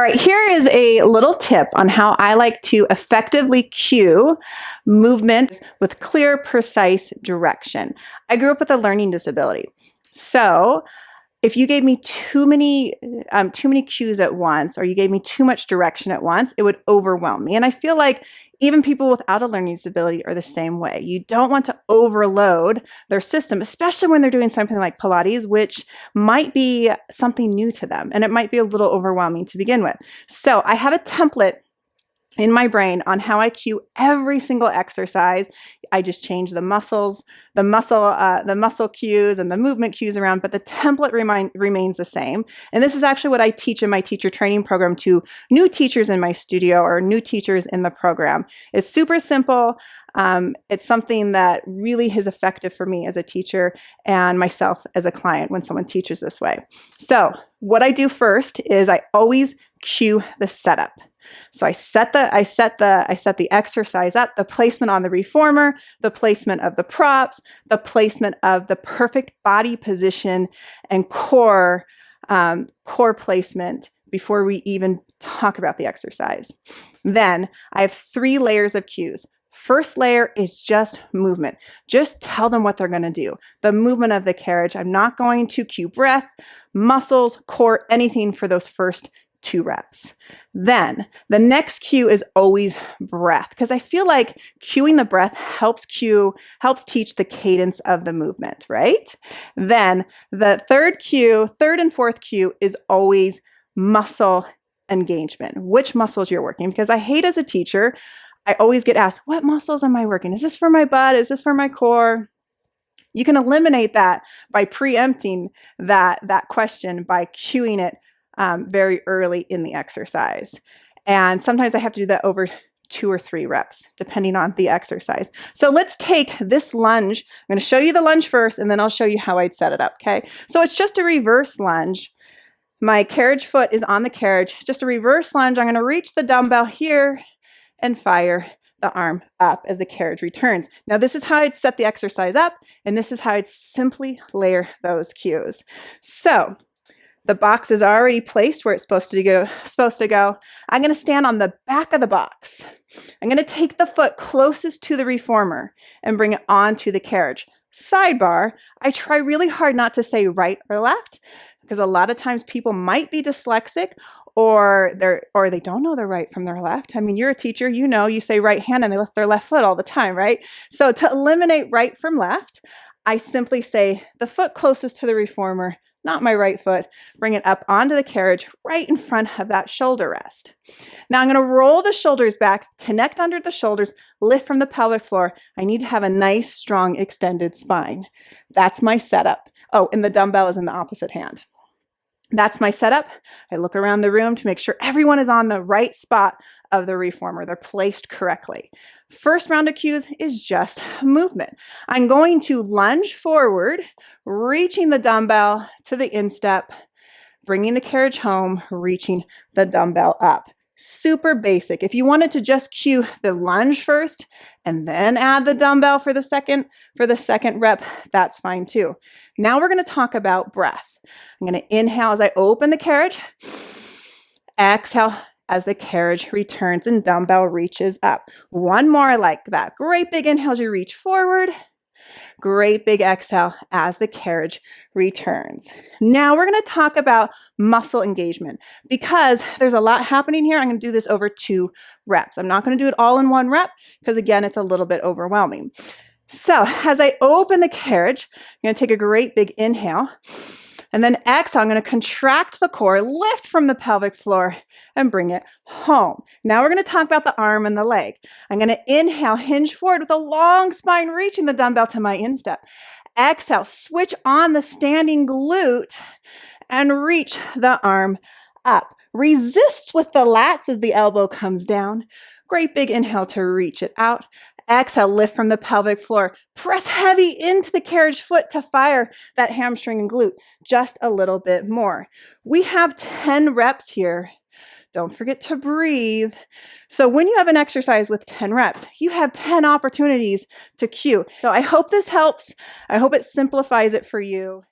right, here is a little tip on how I like to effectively cue movements with clear, precise direction. I grew up with a learning disability. So if you gave me too many cues at once, or you gave me too much direction at once, it would overwhelm me. And I feel like even people without a learning disability are the same way. You don't want to overload their system, especially when they're doing something like Pilates, which might be something new to them, and it might be a little overwhelming to begin with. So I have a template in my brain on how I cue every single exercise. I just change the muscle cues and the movement cues around, but the template remains the same. And this is actually what I teach in my teacher training program to new teachers in my studio or new teachers in the program. It's super simple. It's something that really is effective for me as a teacher and myself as a client when someone teaches this way. So what I do first is I always cue the setup. So I set the exercise up, the placement on the reformer, the placement of the props, the placement of the perfect body position and core placement before we even talk about the exercise. Then I have 3 layers of cues. First layer is just movement. Just tell them what they're going to do. The movement of the carriage. I'm not going to cue breath, muscles, core, anything for those first 2 reps. Then the next cue is always breath, because I feel like cueing the breath helps teach the cadence of the movement, right? Then the third and fourth cue is always muscle engagement. Which muscles you're working? Because I hate as a teacher, I always get asked, what muscles am I working? Is this for my butt? Is this for my core? You can eliminate that by preempting that question by cueing it very early in the exercise. And sometimes I have to do that over 2 or 3 reps, depending on the exercise. So let's take this lunge. I'm going to show you the lunge first, and then I'll show you how I'd set it up, okay? So it's just a reverse lunge. My carriage foot is on the carriage. Just a reverse lunge. I'm going to reach the dumbbell here and fire the arm up as the carriage returns. Now, this is how I'd set the exercise up, and this is how I'd simply layer those cues. So the box is already placed where it's supposed to go. I'm going to stand on the back of the box. I'm going to take the foot closest to the reformer and bring it onto the carriage. Sidebar, I try really hard not to say right or left, because a lot of times people might be dyslexic or they don't know their right from their left. I mean, you're a teacher, you say right hand and they lift their left foot all the time, right? So to eliminate right from left, I simply say the foot closest to the reformer, not my right foot, bring it up onto the carriage right in front of that shoulder rest. Now I'm going to roll the shoulders back, connect under the shoulders, lift from the pelvic floor. I need to have a nice, strong, extended spine. That's my setup. Oh, and the dumbbell is in the opposite hand. That's my setup. I look around the room to make sure everyone is on the right spot of the reformer. They're placed correctly. First round of cues is just movement. I'm going to lunge forward, reaching the dumbbell to the instep, bringing the carriage home, reaching the dumbbell up. Super basic. If you wanted to just cue the lunge first and then add the dumbbell for the second rep, that's fine too. Now we're going to talk about breath. I'm going to inhale as I open the carriage, exhale as the carriage returns and dumbbell reaches up. One more like that. Great big inhale as you reach forward. Great big exhale as the carriage returns. Now we're going to talk about muscle engagement, because there's a lot happening here. I'm going to do this over 2 reps. I'm not going to do it all in 1 rep because, again, it's a little bit overwhelming. So as I open the carriage, I'm going to take a great big inhale. And then exhale, I'm going to contract the core, lift from the pelvic floor, and bring it home. Now we're going to talk about the arm and the leg. I'm going to inhale, hinge forward with a long spine, reaching the dumbbell to my instep. Exhale, switch on the standing glute and reach the arm up. Resist with the lats as the elbow comes down. Great big inhale to reach it out. Exhale, lift from the pelvic floor. Press heavy into the carriage foot to fire that hamstring and glute just a little bit more. We have 10 reps here. Don't forget to breathe. So when you have an exercise with 10 reps, you have 10 opportunities to cue. So I hope this helps. I hope it simplifies it for you.